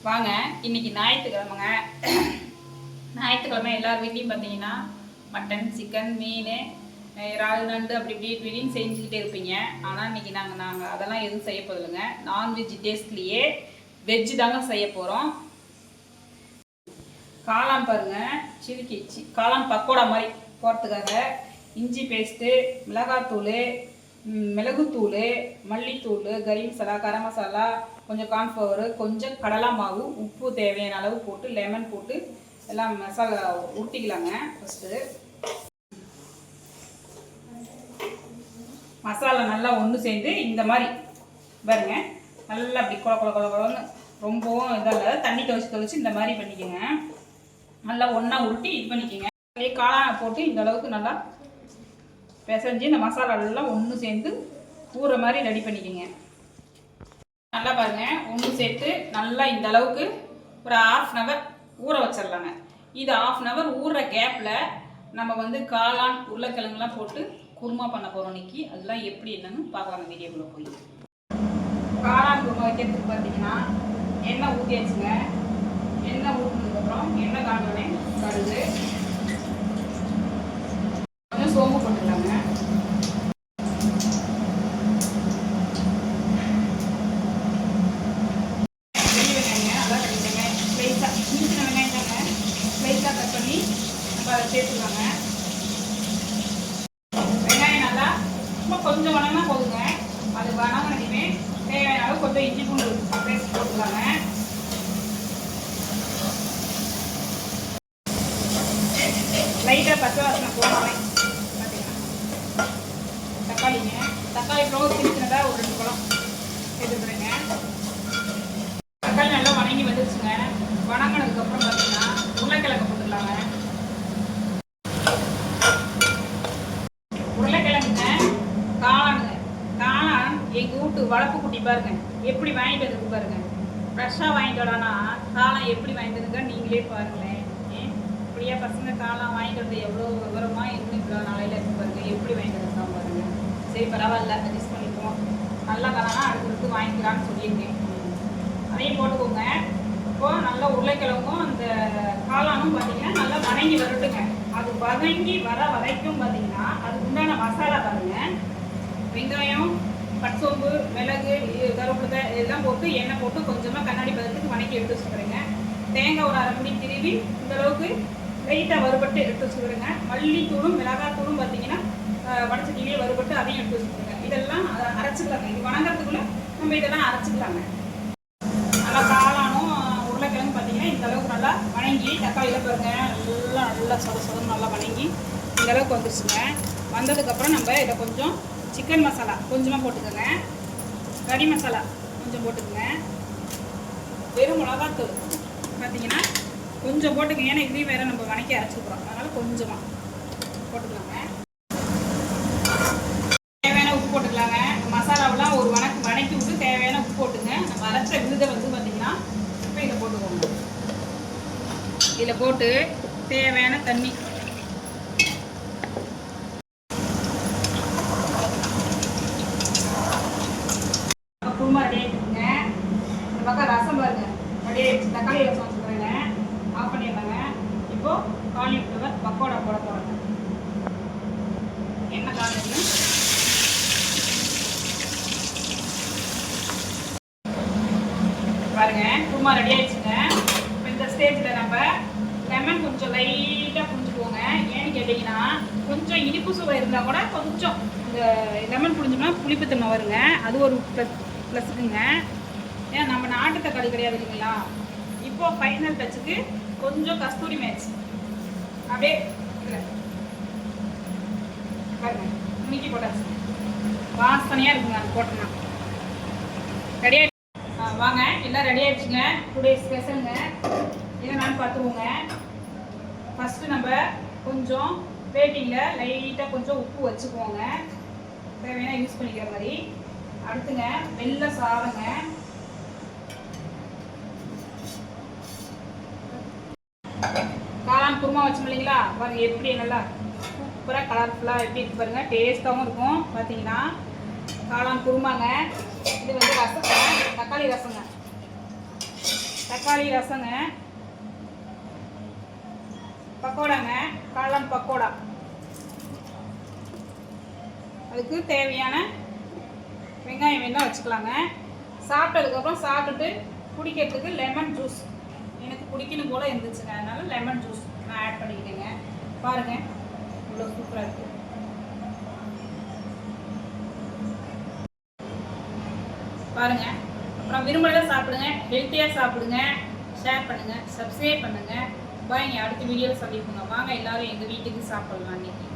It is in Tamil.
வாங்க, இன்னைக்கு ஞாயிற்றுக்கிழமைங்க. ஞாயிற்றுக்கிழமை எல்லார் வீட்லையும் பார்த்தீங்கன்னா மட்டன், சிக்கன், மீன், இறால், நண்டு அப்படி இப்படின்னு செஞ்சுக்கிட்டே இருப்பீங்க. ஆனால் இன்னைக்கு நாங்கள் அதெல்லாம் எதுவும் செய்ய போதில்லைங்க. நான்வெஜ் டேஸ்ட்லேயே வெஜ்ஜு தாங்க செய்ய போகிறோம். காளான் பாருங்க, சிறுக்கி காளான் பக்கோடா மாதிரி போகிறதுக்காக இஞ்சி பேஸ்ட்டு, மிளகாத்தூள், மிளகுத்தூள், மல்லித்தூள், கறி மசாலா, கரம் மசாலா, கொஞ்சம் கார்ன்ஃப்ளவரு, கொஞ்சம் கடலை மாவு, உப்பு தேவையான அளவு போட்டு லெமன் போட்டு எல்லாம் மசாலா ஊற்றிக்கலாங்க. ஃபஸ்ட்டு மசாலா நல்லா ஒன்று சேர்ந்து இந்த மாதிரி பாருங்க, நல்லா அப்படி குழன்னு ரொம்பவும் இதில் தண்ணி தொளிச்சு இந்த மாதிரி பண்ணிக்கோங்க. நல்லா ஒன்றா உருட்டி இது பண்ணிக்கோங்க. அதே காளானை போட்டு இந்த அளவுக்கு நல்லா பிசைஞ்சு இந்த மசாலாலாம் ஒன்று சேர்ந்து ஊற மாதிரி ரெடி பண்ணிக்கோங்க. நல்லா பாருங்க, ஒன்று சேர்த்து நல்லா இந்த அளவுக்கு ஒரு 1/2 hour ஊற வச்சிடலாங்க. இது 1/2 hour ஊறுற கேப்பில் நம்ம காளான், உருளைக்கிழங்குலாம் போட்டு குருமா பண்ண போகிறோம் இன்னைக்கு. அதெல்லாம் எப்படி என்னன்னு பார்க்கலாம் வீடியோக்குள்ளே போய். காளான் குருமா வைக்கிறதுக்கு பார்த்தீங்கன்னா எண்ணெய் ஊற்றியாச்சுங்க. எண்ணெய் ஊற்றினதுக்கப்புறம் எண்ணெய் காஞ்சோடனே கடுகு, கொஞ்சம் சோம்பு போட்டுக்கலாங்க. கட் பண்ணி நம்ம அதை சேர்த்துக்கலாங்க. வெங்காயம் நல்லா ரொம்ப கொஞ்சம் வணங்கினா போதுங்க. அது வணங்கினதுமே தேவையான அளவு கொஞ்சம் இஞ்சி பூண்டு பேஸ்ட் போட்டுக்கலாங்க. லைட்டாக பச்சை வாசனை போடுவாங்க. பார்த்தீங்கன்னா தக்காளி ப்ளவுஸ் சின்னதாக ஒரு 2 பழம் சேர்த்துக்கிறேங்க. தக்காளி நல்லா வணங்கி வந்துருச்சுங்க. வணங்கினதுக்கப்புறம் பார்த்தீங்கன்னா உருளைக்கிழங்கு போட்டுக்கலாங்க. உருளைக்கிழங்குங்க, காளான் எங்கள் வீட்டு வளர்ப்பு குட்டி பாருங்க எப்படி வாங்கிட்டு வந்துருக்கு பாருங்க. ஃப்ரெஷ்ஷாக வாங்கிட்டு வரானா காளான் எப்படி வாங்கிட்டு வந்துங்க நீங்களே பாருங்களேன். இப்படியா பசங்க காளான் வாங்கிட்டு வந்து எவ்வளோ விவரமாக இன்னும் இவ்வளோ நாளையில் இருக்கு பாருங்க. எப்படி வாங்கிட்டு வந்துருக்காங்க பாருங்க. சரி பரவாயில்ல, அட்ஜஸ்ட் பண்ணிப்போம். நல்லா காளானா அடுத்து வாங்கிக்கலான்னு சொல்லியிருக்கேன். அதையும் போட்டுக்கோங்க. இப்போது நல்லா உருளைக்கிழங்கும் அந்த காளானும் பார்த்தீங்கன்னா நல்லா வதங்கி வரட்டுங்க. அது வதங்கி வர வரைக்கும் பார்த்தீங்கன்னா அதுக்கு உண்டான மசாலா பாருங்கள். வெங்காயம், பச்சோம்பு, மிளகு, கருவேப்பிலை இதெல்லாம் போட்டு எண்ணெய் போட்டு கொஞ்சமாக கண்ணாடி பதத்துக்கு வதக்கி எடுத்து வச்சுக்கிறேங்க. தேங்காய் ஒரு 1/2 முடி திருவி இந்தளவுக்கு லைட்டாக வறுபட்டு எடுத்து வச்சுக்கிறேங்க. மல்லித்தூளும் மிளகாத்தூளும் பார்த்தீங்கன்னா வடச்சட்டிலேயே வறுபட்டு அதையும் எடுத்து வச்சுக்கிறேங்க. இதெல்லாம் அரைச்சிக்கலாங்க. இது வணங்கிறதுக்குள்ளே நம்ம இதெல்லாம் அரைச்சிக்கலாங்க. நல்லா காளானும் உருளைக்கிழங்கு பார்த்தீங்கன்னா இந்த அளவுக்கு நல்லா வணங்கி தக்காளியில் பாருங்க நல்லா சொதன்னு நல்லா வணங்கி இந்த அளவுக்கு வந்துருச்சுங்க. வந்ததுக்கப்புறம் நம்ம இதை கொஞ்சம் சிக்கன் மசாலா கொஞ்சமாக போட்டுக்கோங்க. கறி மசாலா கொஞ்சம் போட்டுக்கோங்க. வெறும் மிளகாத்தூள் பார்த்தீங்கன்னா கொஞ்சம் போட்டுக்கோங்க. ஏன்னா இதையும் வேறு நம்ம வணக்கி அரைச்சிக்கிறோம், அதனால் கொஞ்சமாக போட்டுக்கலாங்க. தேவையான உப்பு போட்டுக்கலாங்க. மசாலாவெல்லாம் ஒரு வணக்கி விட்டு தேவையான உப்பு போட்டுங்க. நம்ம அரைச்ச விழுதை பார்த்தீங்கன்னா இப்போ இதை போட்டுக்கோங்க. இதில் போட்டு தேவையான தண்ணி குருமா ரெடி ஆகிட்டுங்க. இந்த பக்கம் ரசம் பாருங்க ரெடி ஆகிடுச்சு. தக்காளி ரசம் வச்சுக்கிறேங்க. ஆஃப் பண்ணிடுறாங்க. இப்போது காலிஃப்ளவர் பக்கோடா போட போகிறாங்க. எண்ணெய் காலையில் பாருங்க குருமா ரெடி ஆயிடுச்சுங்க. இப்போ இந்த ஸ்டேஜில் நம்ம லெமன் கொஞ்சம் லைட்டாக புரிஞ்சுக்குவோங்க. ஏன்னு கேட்டிங்கன்னா கொஞ்சம் இனிப்பு சுவை இருந்தால் கூட கொஞ்சம் இந்த லெமன் புரிஞ்சோம்னா புளிப்புத்தன்மை வருங்க. அது ஒரு ப்ளஸ்ஸுக்குங்க. ஏன்னா நம்ம நாட்டு தக்காளி கிடையாது இல்லைங்களா. இப்போது ஃபைனல் டச்சுக்கு கொஞ்சம் கஸ்தூரி மேட்ச் அப்படியே இல்லை பாருங்க முனிக்கி போட்டாச்சு. வாசனையாக இருக்குங்க அது போட்டோம்னா. ரெடி வாங்க, எல்லாம் ரெடி ஆகிடுச்சுங்க. டுடே ஸ்பெஷலுங்க. இதை நான் பார்த்துருவோங்க. ஃபஸ்ட்டு நம்ம கொஞ்சம் பிளேட்டிங்கில் லைட்டாக கொஞ்சம் உப்பு வச்சுக்குவோங்க, தேவையான யூஸ் பண்ணிக்கிற மாதிரி. அடுத்துங்க வெள்ளை சாதங்க, காளான் குருமா வச்சோம் இல்லைங்களா. பாருங்கள் எப்படி நல்லா சூப்பராக கலர்ஃபுல்லாக எப்படி இருக்கு பாருங்கள். டேஸ்ட்டாகவும் இருக்கும். பார்த்தீங்கன்னா காளான் குருமாங்க. இது ரசம், தக்காளி ரசங்க. தக்காளி ரசங்க, பக்கோடாங்க, காளான் பக்கோடா. அதுக்கு தேவையான வெங்காயம் வேணால் வச்சுக்கலாங்க. சாப்பிட்டதுக்கப்புறம் சாப்பிட்டுட்டு குடிக்கிறதுக்கு லெமன் ஜூஸ் எனக்கு குடிக்கணும் போல் இருந்துச்சுங்க, அதனால் லெமன் ஜூஸ் நான் ஆட் பண்ணிக்கிட்டேங்க. பாருங்கள் இவ்வளோ சூப்பராக இருக்குது. பாருங்கள். அப்புறம் விரும்புகிறத சாப்பிடுங்க, ஹெல்த்தியாக சாப்பிடுங்க, ஷேர் பண்ணுங்கள், சப்ஸ்கிரைப் பண்ணுங்கள். பாய்ங்க, அடுத்த வீடியோவில் சந்திப்போங்க. வாங்க எல்லோரும் எங்கள் வீட்டுக்கு சாப்பிட்லாம் அன்றைக்கி.